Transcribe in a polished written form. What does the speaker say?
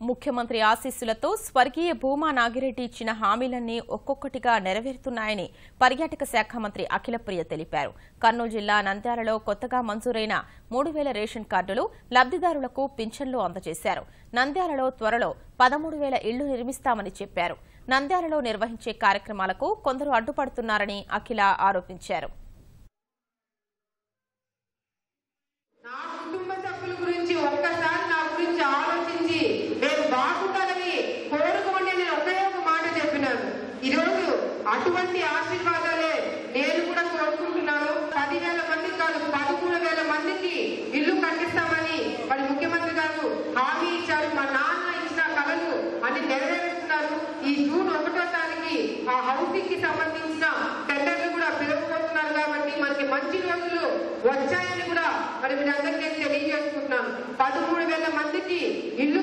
ముఖ్యమంత్రి ఆశీస్సులతో స్వర్గీయ భూమా నాగిరెడ్డి ఇచ్చిన హామీలన్నీ ఒక్కొక్కటిగా నెరవేరుతున్నాయని పర్యాటక శాఖ మంత్రి అఖిలప్రియ తెలిపారు. కర్నూలు జిల్లా నంద్యాలలో కొత్తగా మంజూరైన 3000 రేషన్ కార్డులు లబ్దిదారులకు పింఛన్లు అందజేశారు. నంద్యాలలో త్వరలో 13,000 ఇళ్లు నిర్మిస్తామని చెప్పారు. నంద్యాలలో నిర్వహించే కార్యక్రమాలకు కొందరు అడ్డుపడుతున్నారని అఖిల ఆరోపించారు. అటువంటి ఆశీర్వాదాలే నేను కూడా కోరుకుంటున్నాను. 10,000 మందికి కాదు 13,000 మందికి ఇల్లు కట్టిస్తామని మరి ముఖ్యమంత్రి గారు హామీ ఇచ్చారు. మా నాన్న ఇచ్చిన కళలు అన్ని నెరవేరుస్తున్నారు. ఈ జూన్ 1వ తారీఖు ఆ హౌసింగ్ కి సంబంధించిన టెండర్లు కూడా పిలువబోతున్నారు. కాబట్టి మనకి మంచి రోజులు వచ్చాయని కూడా మరి మీరందరికీ తెలియజేసుకుంటున్నాను. 13,000 మందికి ఇల్లు